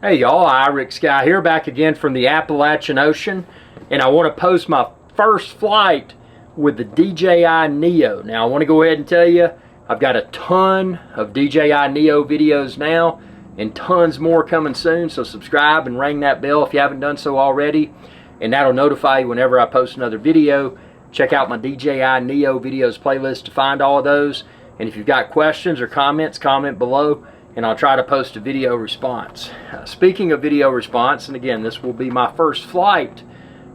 Hey y'all, Iric Sky here, back again from the Appalachian Ocean, and I want to post my first flight with the DJI Neo. Now I want to go ahead and tell you, I've got a ton of DJI Neo videos now, and tons more coming soon, so subscribe and ring that bell if you haven't done so already, and that'll notify you whenever I post another video. Check out my DJI Neo videos playlist to find all of those, and if you've got questions or comments, comment below, and I'll try to post a video response. Speaking of video response, and again, this will be my first flight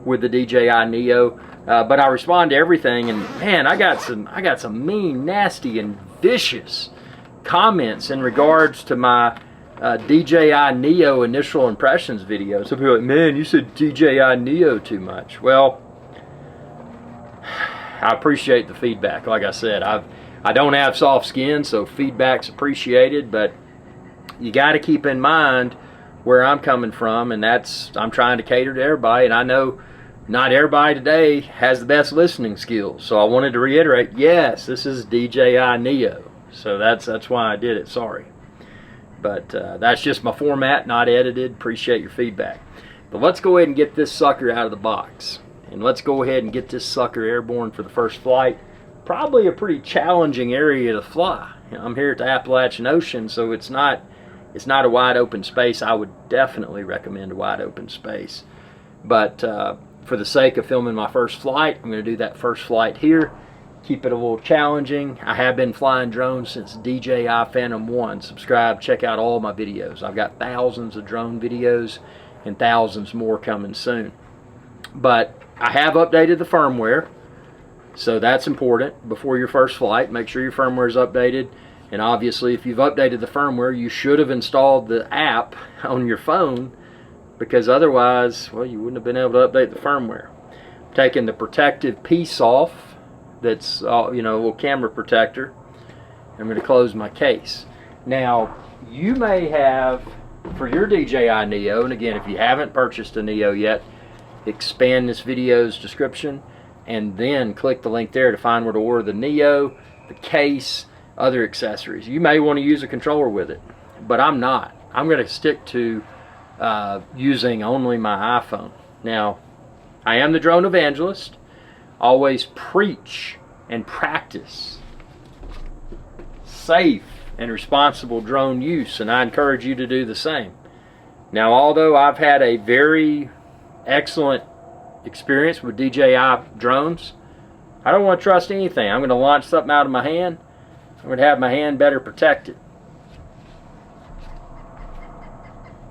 with the DJI Neo, but I respond to everything, and man, I got some mean, nasty, and vicious comments in regards to my DJI Neo initial impressions video. Some people are like, man, you said DJI Neo too much. Well, I appreciate the feedback. Like I said, I don't have soft skin, so feedback's appreciated, but you got to keep in mind where I'm coming from, and that's, I'm trying to cater to everybody, and I know not everybody today has the best listening skills, so I wanted to reiterate, yes, this is DJI Neo, so that's why I did it. Sorry, but that's just my format, not edited. Appreciate your feedback. But let's go ahead and get this sucker out of the box, and let's go ahead and get this sucker airborne for the first flight. Probably a pretty challenging area to fly. You know, I'm here at the Appalachian Ocean, so it's not a wide open space. I would definitely recommend a wide open space, but for the sake of filming my first flight, I'm going to do that first flight here, keep it a little challenging. I have been flying drones since DJI Phantom 1. Subscribe, check out all my videos. I've got thousands of drone videos and thousands more coming soon, but I have updated the firmware, so that's important. Before your first flight, make sure your firmware is updated. And obviously, if you've updated the firmware, you should have installed the app on your phone, because otherwise, well, you wouldn't have been able to update the firmware. I'm taking the protective piece off, that's a little camera protector. I'm going to close my case. Now, you may have, for your DJI Neo, and again, if you haven't purchased a Neo yet, expand this video's description and then click the link there to find where to order the Neo, the case, other accessories. You may want to use a controller with it, but I'm not. I'm going to stick to using only my iPhone. Now, I am the drone evangelist. Always preach and practice safe and responsible drone use, and I encourage you to do the same. Now, although I've had a very excellent experience with DJI drones, I don't want to trust anything. I'm going to launch something out of my hand. I'm going to have my hand better protected.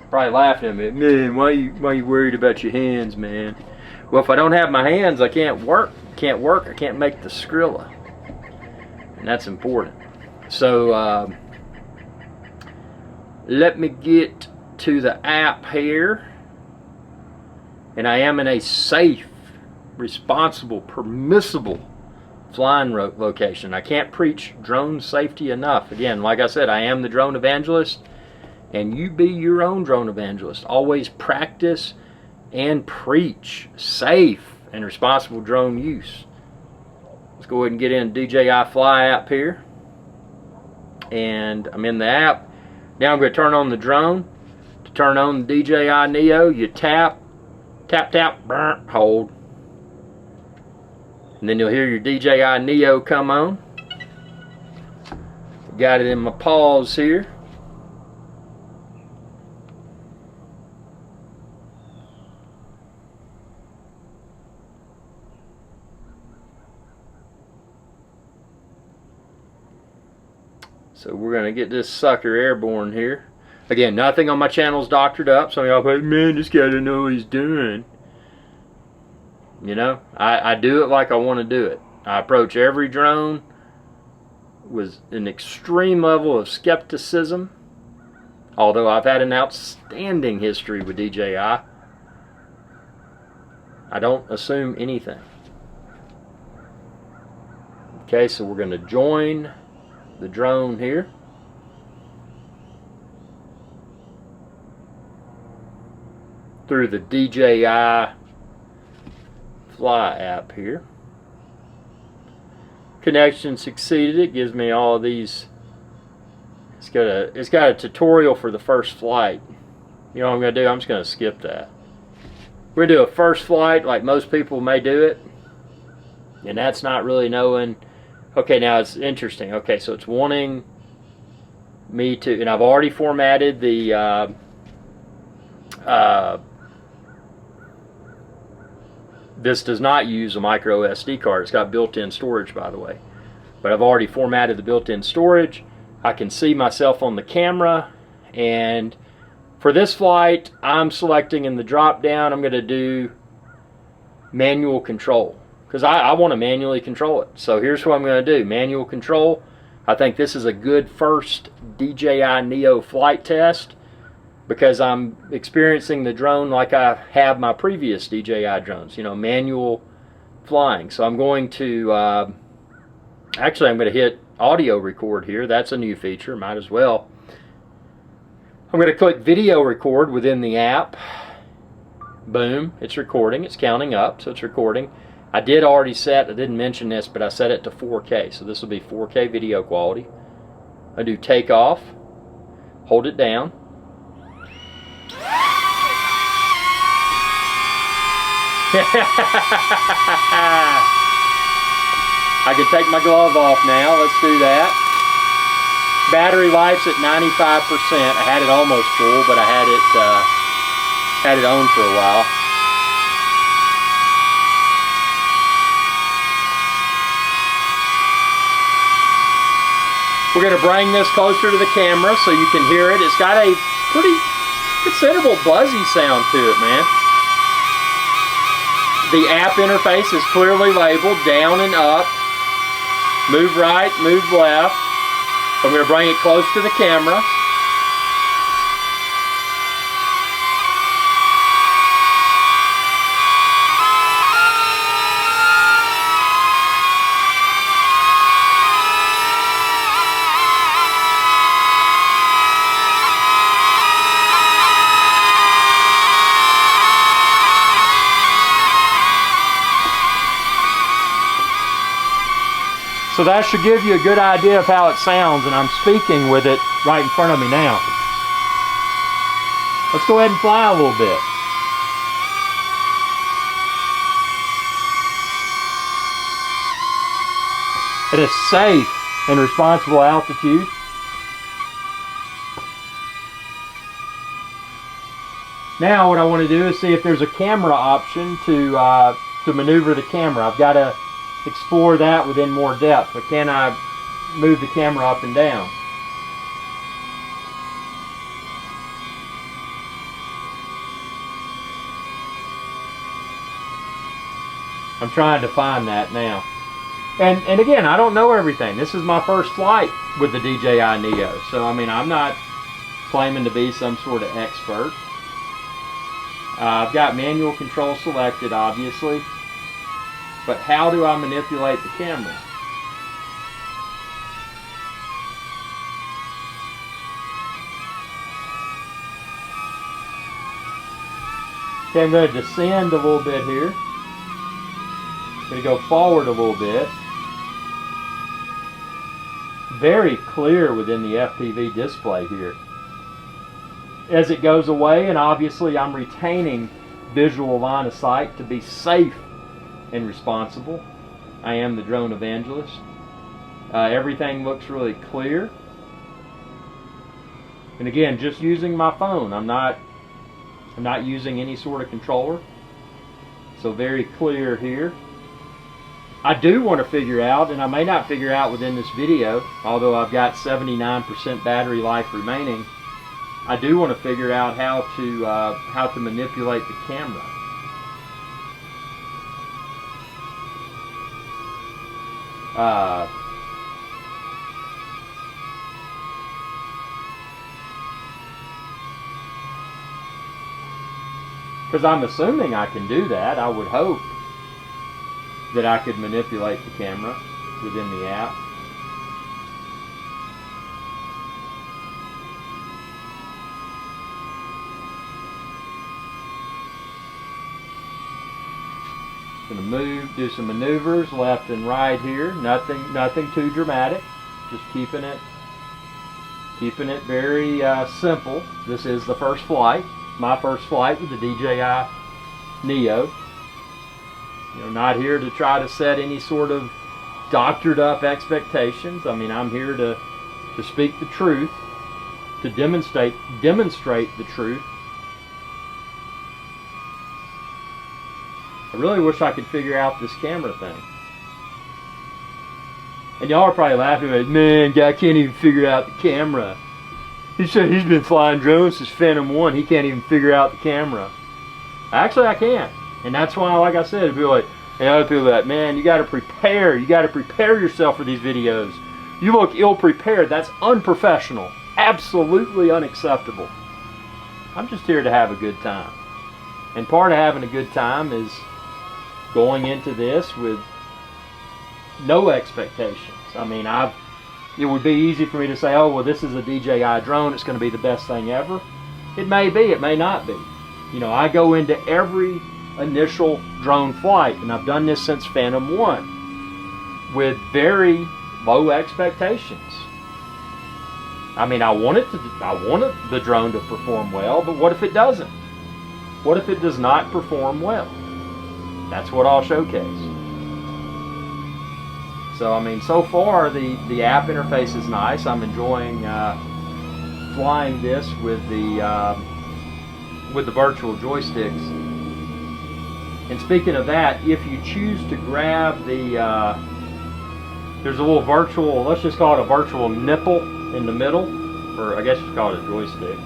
Probably laughing at me, man, why you worried about your hands, man? Well, if I don't have my hands, I can't work. I can't make the Skrilla, and that's important. So let me get to the app here, and I am in a safe, responsible, permissible flying location. I can't preach drone safety enough. Again, like I said, I am the drone evangelist, and you be your own drone evangelist. Always practice and preach safe and responsible drone use. Let's go ahead and get in DJI Fly app here, and I'm in the app. Now I'm going to turn on the drone. To turn on the DJI Neo, you tap, hold, and then you'll hear your DJI Neo come on. Got it in my paws here. So we're going to get this sucker airborne here. Again, nothing on my channel is doctored up. Some of y'all say, man, this guy doesn't know what he's doing. You know, I do it like I want to do it. I approach every drone with an extreme level of skepticism. Although I've had an outstanding history with DJI, I don't assume anything. Okay, so we're going to join the drone here. Through the DJI Fly app here. Connection succeeded. It gives me all of these. It's got a tutorial for the first flight. You know what I'm going to do? I'm just going to skip that. We're going to do a first flight like most people may do it. And that's not really knowing. Okay, now it's interesting. Okay, so it's wanting me to, and I've already formatted the this does not use a micro SD card. It's got built-in storage, by the way. But I've already formatted the built-in storage. I can see myself on the camera, and for this flight, I'm selecting in the drop-down, I'm going to do manual control, because I want to manually control it. So here's what I'm going to do, manual control. I think this is a good first DJI Neo flight test, because I'm experiencing the drone like I have my previous DJI drones, you know, manual flying. So I'm going to, actually I'm going to hit audio record here. That's a new feature, might as well. I'm going to click video record within the app. Boom, it's recording, it's counting up, so it's recording. I did already set, I didn't mention this, but I set it to 4K, so this will be 4K video quality. I do takeoff, hold it down. I can take my glove off now. Let's do that. Battery life's at 95%. I had it almost full, but I had it on for a while. We're going to bring this closer to the camera so you can hear it. It's got a pretty considerable buzzy sound to it, man. The app interface is clearly labeled down and up. Move right, move left. I'm going to bring it close to the camera. So that should give you a good idea of how it sounds, and I'm speaking with it right in front of me now. Let's go ahead and fly a little bit. At a safe and responsible altitude. Now what I want to do is see if there's a camera option to maneuver the camera. I've got to explore that within more depth, but can I move the camera up and down? I'm trying to find that now. And again, I don't know everything. This is my first flight with the DJI Neo, so I mean, I'm not claiming to be some sort of expert. I've got manual control selected, obviously. But how do I manipulate the camera? Okay, I'm going to descend a little bit here. I'm going to go forward a little bit. Very clear within the FPV display here. As it goes away, and obviously I'm retaining visual line of sight to be safe and responsible. I am the drone evangelist. Everything looks really clear. And again, just using my phone. I'm not using any sort of controller. So very clear here. I do want to figure out, and I may not figure out within this video, although I've got 79% battery life remaining, I do want to figure out how to manipulate the camera. Because I'm assuming I can do that. I would hope that I could manipulate the camera within the app. Going to move, do some maneuvers left and right here. Nothing too dramatic. Just keeping it very simple. This is the first flight. my first flight with the DJI Neo. You know, not here to try to set any sort of doctored up expectations. I mean, I'm here to speak the truth, to demonstrate the truth. I really wish I could figure out this camera thing. And y'all are probably laughing at, man, guy can't even figure out the camera. He said he's been flying drones since Phantom 1. He can't even figure out the camera. Actually, I can. And that's why, like I said, people like, and other people are like, man, you got to prepare. You got to prepare yourself for these videos. You look ill-prepared. That's unprofessional. Absolutely unacceptable. I'm just here to have a good time. And part of having a good time is going into this with no expectations. I mean, it would be easy for me to say, oh, well, this is a DJI drone. It's going to be the best thing ever. It may be. It may not be. You know, I go into every initial drone flight, and I've done this since Phantom 1, with very low expectations. I mean, I wanted the drone to perform well, but what if it doesn't? What if it does not perform well? That's what I'll showcase. So, I mean, so far the app interface is nice. I'm enjoying flying this with the virtual joysticks. And speaking of that, if you choose to grab there's a little virtual, let's just call it a virtual nipple in the middle, or I guess you call it a joystick.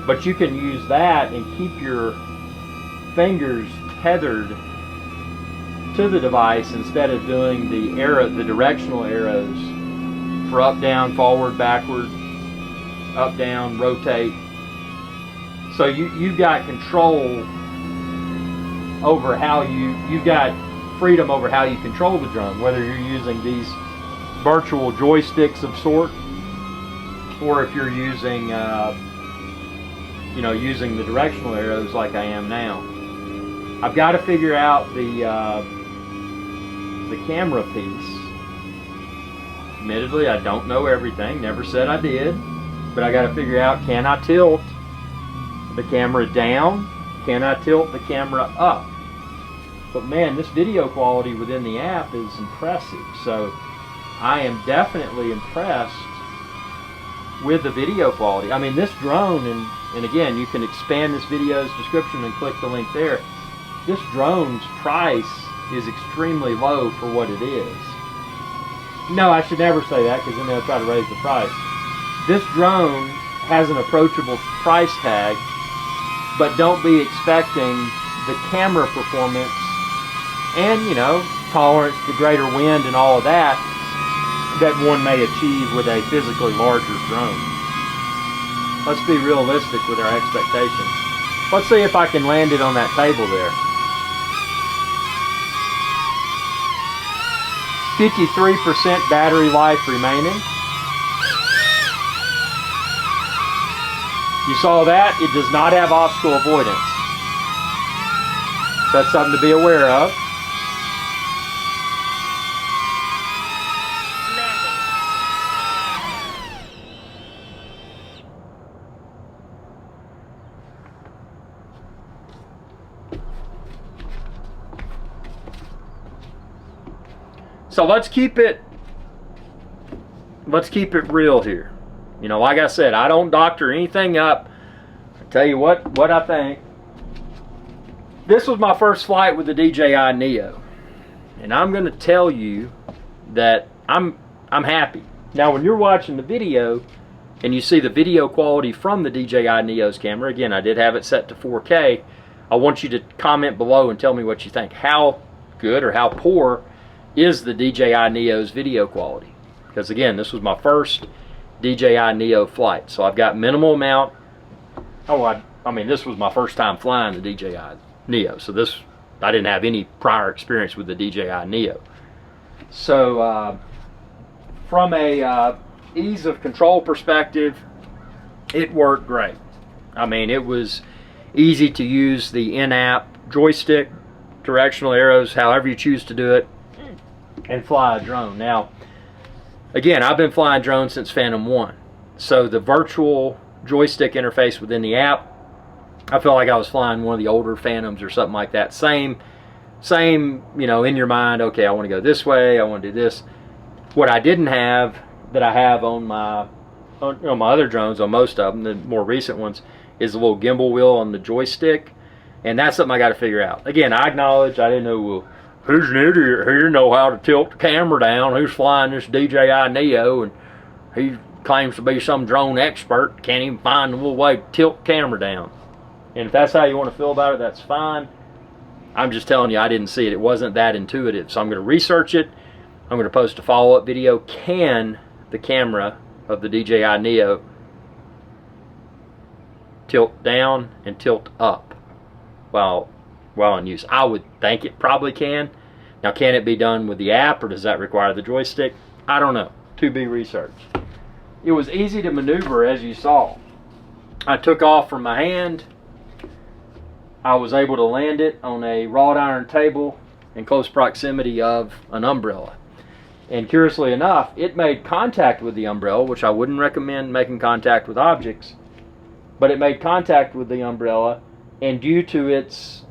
But you can use that and keep your fingers tethered to the device instead of doing the directional arrows for up, down, forward, backward, up, down, rotate. So you've got control over how you've got freedom over how you control the drone, whether you're using these virtual joysticks of sort, or if you're using using the directional arrows like I am now. I've got to figure out the camera piece. Admittedly, I don't know everything, never said I did, but I got to figure out, can I tilt the camera down? Can I tilt the camera up? But man, this video quality within the app is impressive. So I am definitely impressed with the video quality. I mean, this drone, and again, you can expand this video's description and click the link there. This drone's price is extremely low for what it is. No, I should never say that, because then they'll try to raise the price. This drone has an approachable price tag, but don't be expecting the camera performance and, you know, tolerance to greater wind and all of that one may achieve with a physically larger drone. Let's be realistic with our expectations. Let's see if I can land it on that table there. 53% battery life remaining. You saw that? It does not have obstacle avoidance. So that's something to be aware of. So let's keep it real here. You know, like I said, I don't doctor anything up. I tell you what I think. This was my first flight with the DJI Neo, and I'm going to tell you that I'm happy. Now, when you're watching the video and you see the video quality from the DJI Neo's camera, again, I did have it set to 4K. I want you to comment below and tell me what you think. How good or how poor is the DJI Neo's video quality? Because again, this was my first DJI Neo flight, so I've got minimal amount. I mean, this was my first time flying the DJI Neo, so I didn't have any prior experience with the DJI Neo. So from a ease of control perspective, it worked great. I mean, it was easy to use the in-app joystick, directional arrows, however you choose to do it, and fly a drone. Now, again, I've been flying drones since Phantom 1, so the virtual joystick interface within the app I felt like I was flying one of the older Phantoms or something like that. Same, you know, in your mind, okay, I want to go this way, I want to do this. What I didn't have, that I have on my other drones, on most of them, the more recent ones, is the little gimbal wheel on the joystick. And that's something I got to figure out. Again, I acknowledge I didn't know, well, who's an idiot here know how to tilt the camera down, who's flying this DJI Neo, and he claims to be some drone expert, can't even find a little way to tilt the camera down. And if that's how you want to feel about it, that's fine. I'm just telling you, I didn't see it. It wasn't that intuitive. So I'm going to research it. I'm going to post a follow-up video. Can the camera of the DJI Neo tilt down and tilt up while in use? I would think it probably can. Now, can it be done with the app, or does that require the joystick? I don't know. To be researched. It was easy to maneuver, as you saw. I took off from my hand. I was able to land it on a wrought iron table in close proximity of an umbrella. And curiously enough, it made contact with the umbrella, which I wouldn't recommend making contact with objects, but it made contact with the umbrella, and due to its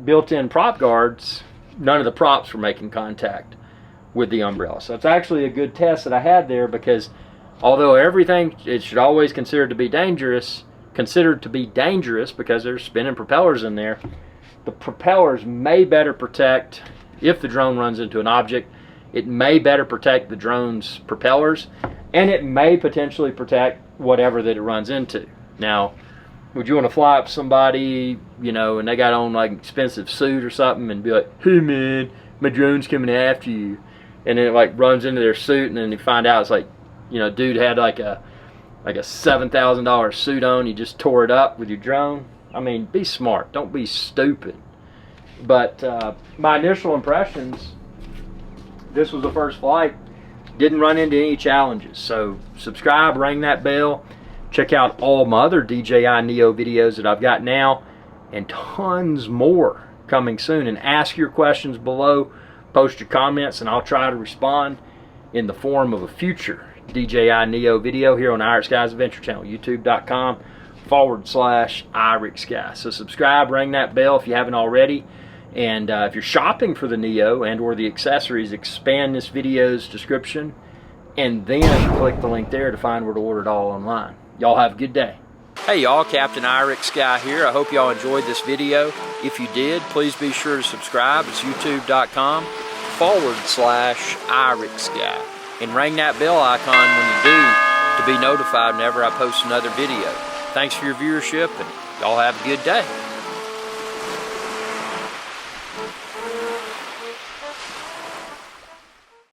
built-in prop guards, none of the props were making contact with the umbrella. So it's actually a good test that I had there, because although everything, it should always considered to be dangerous because there's spinning propellers in there, the propellers may better protect, if the drone runs into an object, it may better protect the drone's propellers, and it may potentially protect whatever that it runs into. Now, would you want to fly up somebody, you know, and they got on like an expensive suit or something, and be like, hey man, my drone's coming after you, and then it like runs into their suit, and then you find out it's like, you know, dude had like a $7,000 suit on, you just tore it up with your drone? I mean, be smart, don't be stupid. But my initial impressions, this was the first flight, didn't run into any challenges. So subscribe, ring that bell, check out all my other DJI Neo videos that I've got now, and tons more coming soon. And ask your questions below, post your comments, and I'll try to respond in the form of a future DJI Neo video here on Irix Sky's Adventure Channel, youtube.com/Irix Sky. So subscribe, ring that bell if you haven't already. And if you're shopping for the Neo and or the accessories, expand this video's description and then click the link there to find where to order it all online. Y'all have a good day. Hey y'all, Captain Irix Sky here. I hope y'all enjoyed this video. If you did, please be sure to subscribe. It's youtube.com/Irix Sky. And ring that bell icon when you do to be notified whenever I post another video. Thanks for your viewership, and y'all have a good day.